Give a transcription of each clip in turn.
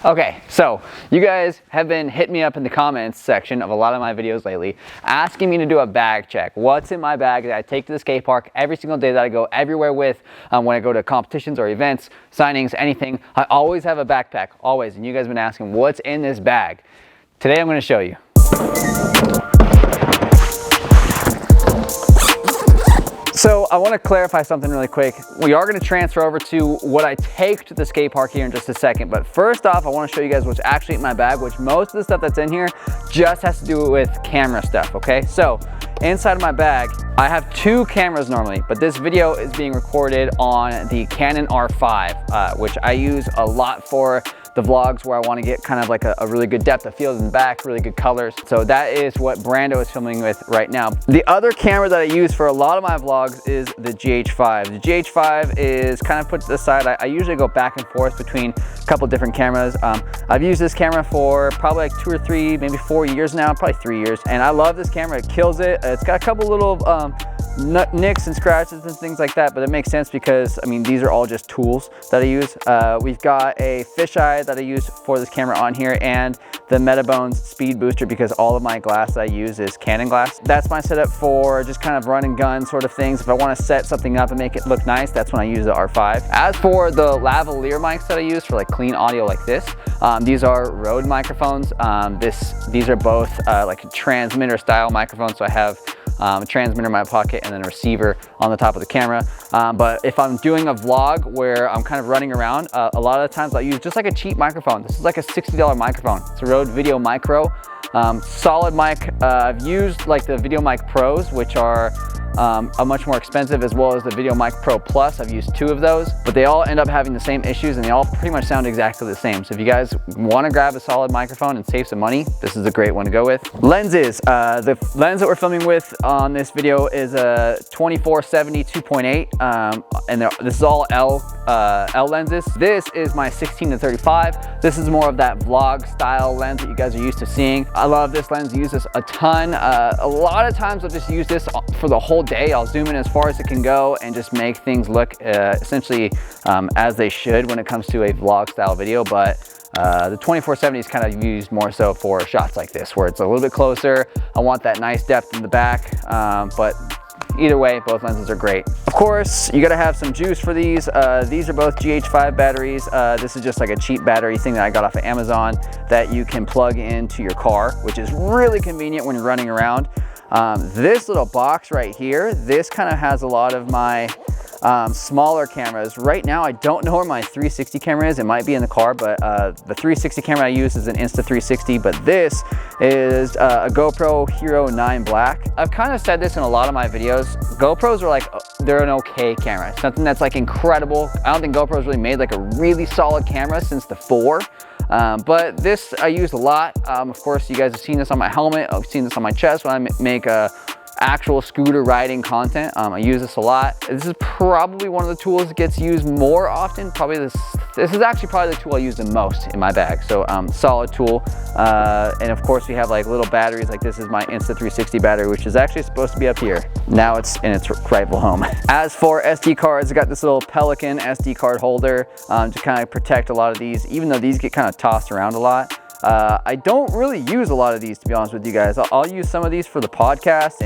Okay, so you guys have been hitting me up in the comments section of a lot of my videos lately, asking me to do a bag check. What's in my bag that I take to the skate park every single day that I go everywhere with, when I go to competitions or events, signings, anything. I always have a backpack, always. And you guys have been asking, what's in this bag? Today I'm going to show you. So I want to clarify something really quick. We are going to transfer over to what I take to the skate park here in just a second. But first off, I want to show you guys what's actually in my bag, which most of the stuff that's in here just has to do with camera stuff, okay? So inside of my bag, I have 2 cameras normally, but this video is being recorded on the Canon R5, which I use a lot for the vlogs where I want to get kind of like a really good depth of field in the back, really good colors. So that is what Brando is filming with right now. The other camera that I use for a lot of my vlogs is the GH5. The GH5 is kind of put to the side. I usually go back and forth between a couple different cameras. I've used this camera for probably like 2 or 3, maybe 4 years now, probably 3 years. And I love this camera, it kills it. It's got a couple little nicks and scratches and things like that, but it makes sense because, I mean, these are all just tools that I use. We've got a fisheye that I use for this camera on here and the Metabones speed booster because all of my glass that I use is Canon glass. That's my setup for just kind of run and gun sort of things. If I want to set something up and make it look nice, that's when I use the R5. As for the lavalier mics that I use for like clean audio like this, these are Rode microphones. These are both like a transmitter style microphones, so I have a transmitter in my pocket and then a receiver on the top of the camera. But if I'm doing a vlog where I'm kind of running around, a lot of the times I'll use just like a cheap microphone. This is like a $60 microphone. It's a Rode Video Micro. Solid mic. I've used like the Video Mic Pros, which are a much more expensive, as well as the Video Mic Pro Plus. I've used 2 of those, but they all end up having the same issues and they all pretty much sound exactly the same. So if you guys want to grab a solid microphone and save some money, this is a great one to go with. Lenses. The lens that we're filming with on this video is a 24-70 2.8, and this is all L lenses. This is my 16-35. This is more of that vlog style lens that you guys are used to seeing. I love this lens, use this a ton. A lot of times I'll just use this for the whole day. I'll zoom in as far as it can go and just make things look essentially as they should when it comes to a vlog style video. But the 24-70 is kind of used more so for shots like this, where it's a little bit closer. I want that nice depth in the back, but either way, both lenses are great. Of course, you gotta have some juice for these. These are both GH5 batteries. This is just like a cheap battery thing that I got off of Amazon that you can plug into your car, which is really convenient when you're running around. This little box right here, this kind of has a lot of my smaller cameras. Right now, I don't know where my 360 camera is. It might be in the car, but the 360 camera I use is an Insta360, but this is a GoPro Hero 9 Black. I've kind of said this in a lot of my videos. GoPros are like, they're an okay camera. It's nothing that's like incredible. I don't think GoPro's really made like a really solid camera since the 4. But this I use a lot. Of course, you guys have seen this on my helmet. I've seen this on my chest when I make actual scooter riding content. I use this a lot. This is probably one of the tools that gets used more often. Probably this is actually probably the tool I use the most in my bag. So solid tool. And of course we have like little batteries. Like this is my Insta360 battery, which is actually supposed to be up here. Now it's in its rightful home. As for SD cards, I got this little Pelican SD card holder to kind of protect a lot of these, even though these get kind of tossed around a lot. I don't really use a lot of these, to be honest with you guys. I'll use some of these for the podcast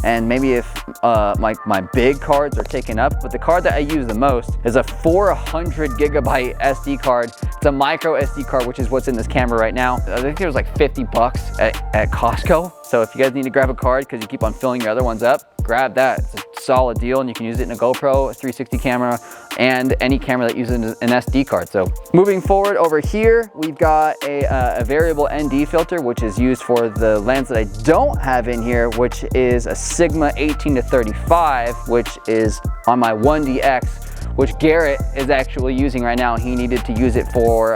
and maybe if my big cards are taken up, but the card that I use the most is a 400 gigabyte SD card. It's a micro SD card, which is what's in this camera right now. I think it was like 50 bucks at Costco. So if you guys need to grab a card because you keep on filling your other ones up, grab that. It's a solid deal and you can use it in a GoPro, a 360 camera, and any camera that uses an SD card. So moving forward over here, we've got a variable ND filter, which is used for the lens that I don't have in here, which is a Sigma 18-35, which is on my 1DX, which Garrett is actually using right now. He needed to use it for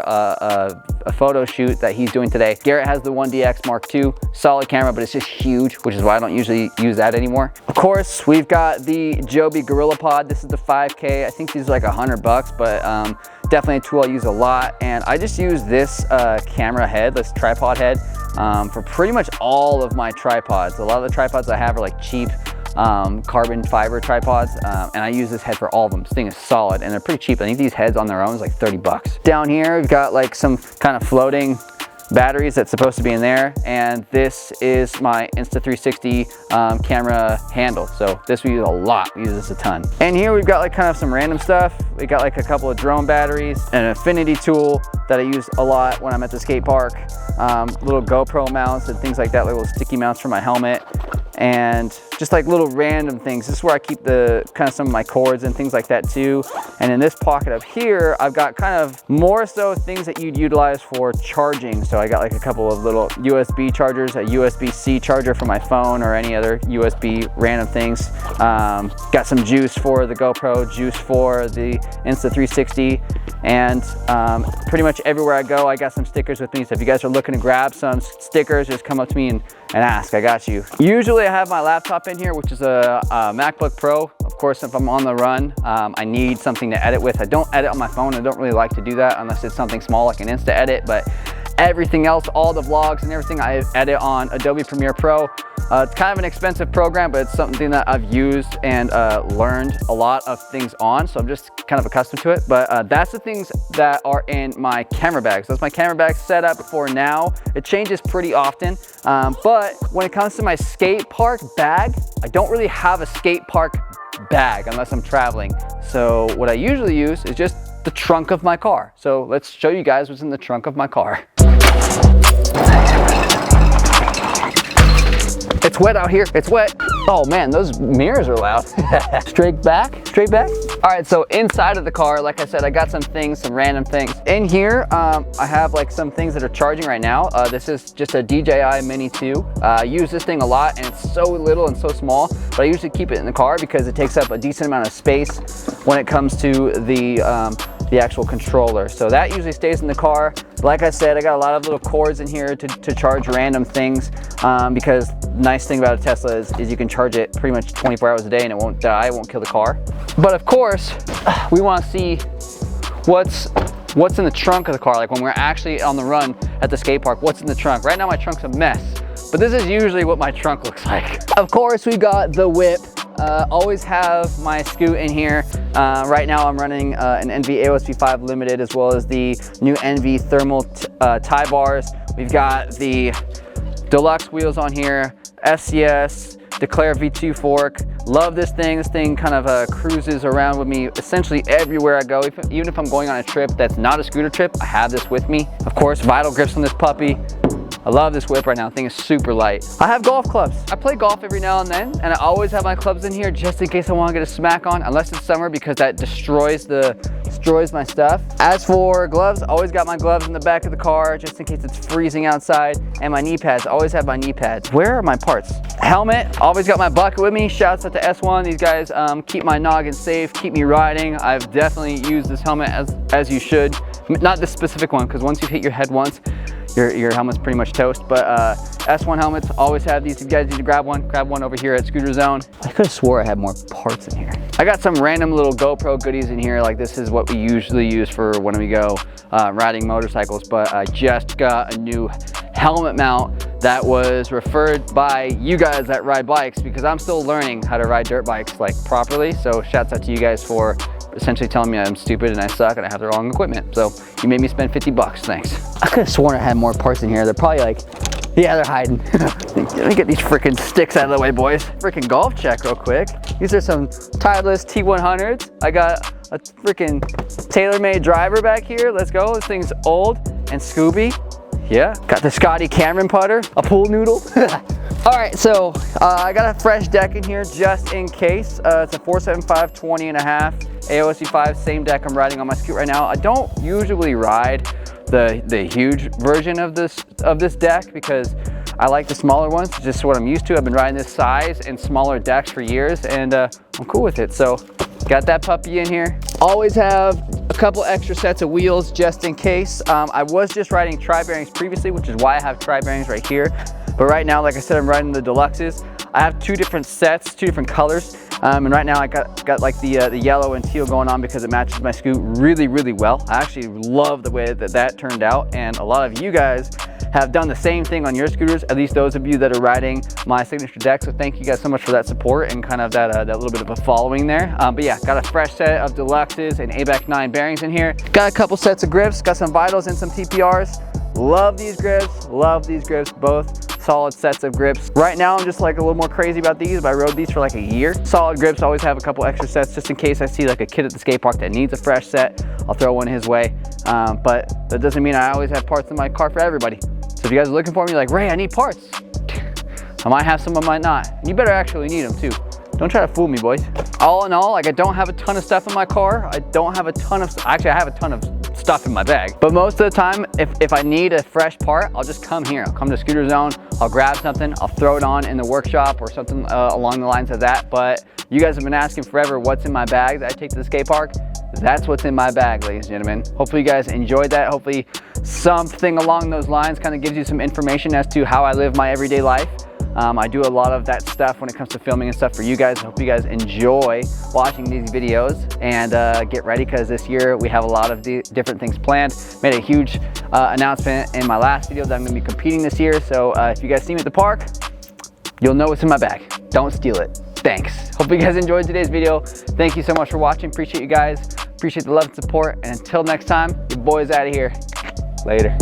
a photo shoot that he's doing today. Garrett has the 1DX Mark II, solid camera, but it's just huge, which is why I don't usually use that anymore. Of course, we've got the Joby GorillaPod. This is the 5K. I think these are like $100, but definitely a tool I use a lot. And I just use this camera head, this tripod head, for pretty much all of my tripods. A lot of the tripods I have are like cheap carbon fiber tripods, and I use this head for all of them. This thing is solid, and they're pretty cheap. I think these heads on their own is like 30 bucks. Down here, we've got like some kind of floating batteries that's supposed to be in there, and this is my Insta360 camera handle. So this we use a lot, we use this a ton. And here we've got like kind of some random stuff. We got like a couple of drone batteries, an affinity tool that I use a lot when I'm at the skate park, little GoPro mounts and things like that, like little sticky mounts for my helmet, and just like little random things. This is where I keep the kind of some of my cords and things like that too. And in this pocket up here, I've got kind of more so things that you'd utilize for charging. So I got like a couple of little USB chargers, a USB-C charger for my phone or any other USB random things. Got some juice for the GoPro, juice for the Insta360, and pretty much everywhere I go, I got some stickers with me. So if you guys are looking to grab some stickers, just come up to me and ask, I got you. Usually I have my laptop in here, which is a MacBook Pro. Of course, if I'm on the run, I need something to edit with. I don't edit on my phone. I don't really like to do that unless it's something small like an Insta edit, but everything else, all the vlogs and everything, I edit on Adobe Premiere Pro. It's kind of an expensive program, but it's something that I've used and learned a lot of things on, so I'm just kind of accustomed to it. But that's the things that are in my camera bag. So that's my camera bag setup for now. It changes pretty often, but when it comes to my skate park bag, I don't really have a skate park bag unless I'm traveling. So what I usually use is just the trunk of my car. So let's show you guys what's in the trunk of my car. It's wet out here, it's wet. Oh man, those mirrors are loud. Straight back, straight back. All right, so inside of the car, like I said, I got some things, some random things. In here, I have like some things that are charging right now. This is just a DJI Mini 2. I use this thing a lot, and it's so little and so small, but I usually keep it in the car because it takes up a decent amount of space when it comes to the actual controller. So that usually stays in the car. Like I said, I got a lot of little cords in here to charge random things, because nice thing about a Tesla is you can charge it pretty much 24 hours a day and it won't die, it won't kill the car. But of course, we want to see what's in the trunk of the car, like when we're actually on the run at the skate park, what's in the trunk. Right now my trunk's a mess, but this is usually what my trunk looks like. Of course, we got the whip. Always have my Scoot in here. Right now I'm running an NV AOS V5 Limited, as well as the new NV thermal tie bars. We've got the deluxe wheels on here, SCS, Declare V2 fork. Love this thing. This thing kind of cruises around with me essentially everywhere I go. Even if I'm going on a trip that's not a scooter trip, I have this with me. Of course, Vital grips on this puppy. I love this whip right now. The thing is super light. I have golf clubs. I play golf every now and then, and I always have my clubs in here just in case I want to get a smack on, unless it's summer, because that destroys my stuff. As for gloves, always got my gloves in the back of the car just in case it's freezing outside, and my knee pads. Always have my knee pads. Where are my parts? Helmet, always got my bucket with me. Shouts out to S1. These guys keep my noggin safe, keep me riding. I've definitely used this helmet as you should. Not this specific one, because once you've hit your head once, your helmet's pretty much toast. But S1 helmets, always have these. If you guys need to grab one over here at Scooter Zone. I could have swore I had more parts in here. I got some random little GoPro goodies in here. Like, this is what we usually use for when we go riding motorcycles, but I just got a new helmet mount that was referred by you guys that ride bikes, because I'm still learning how to ride dirt bikes like properly. So shouts out to you guys for essentially telling me I'm stupid and I suck and I have the wrong equipment. So you made me spend 50 bucks, thanks. I could have sworn I had more parts in here. They're probably like, yeah, they're hiding. Let me get these freaking sticks out of the way, boys. Freaking golf check real quick. These are some Titleist T100s. I got a freaking TaylorMade driver back here. Let's go. This thing's old and Scooby. Yeah. Got the Scotty Cameron putter, a pool noodle. All right, so I got a fresh deck in here just in case. It's a 475 20.5 AOS V5, same deck I'm riding on my Scoot right now. I don't usually ride the huge version of this deck because I like the smaller ones. It's just what I'm used to. I've been riding this size and smaller decks for years, and I'm cool with it. So got that puppy in here. Always have a couple extra sets of wheels just in case. I was just riding tri-bearings previously, which is why I have tri-bearings right here. But right now, like I said, I'm riding the deluxes. I have two different sets, two different colors. And right now I got like the yellow and teal going on because it matches my Scoot really, really well. I actually love the way that turned out. And a lot of you guys have done the same thing on your scooters, at least those of you that are riding my signature deck. So thank you guys so much for that support and kind of that little bit of a following there. But yeah, got a fresh set of Deluxes and ABEC 9 bearings in here. Got a couple sets of grips, got some Vitals and some TPRs. Love these grips, both solid sets of grips. Right now I'm just like a little more crazy about these, but I rode these for like a year. Solid grips, always have a couple extra sets just in case I see like a kid at the skate park that needs a fresh set. I'll throw one his way. But that doesn't mean I always have parts in my car for everybody. So if you guys are looking for me, like, Ray, I need parts. I might have some, I might not. And you better actually need them too. Don't try to fool me, boys. All in all, like, I don't have a ton of stuff in my car. I don't have a ton of, actually I have a ton of stuff in my bag. But most of the time, if I need a fresh part, I'll just come here. I'll come to Scooter Zone, I'll grab something, I'll throw it on in the workshop or something along the lines of that. But you guys have been asking forever what's in my bag that I take to the skate park. That's what's in my bag, ladies and gentlemen. Hopefully you guys enjoyed that. Hopefully something along those lines kind of gives you some information as to how I live my everyday life. I do a lot of that stuff when it comes to filming and stuff for you guys. I hope you guys enjoy watching these videos and get ready, because this year we have a lot of different things planned. Made a huge announcement in my last video that I'm going to be competing this year. So if you guys see me at the park, you'll know what's in my bag. Don't steal it. Thanks. Hope you guys enjoyed today's video. Thank you so much for watching. Appreciate you guys. Appreciate the love and support. And until next time, your boy's out of here. Later.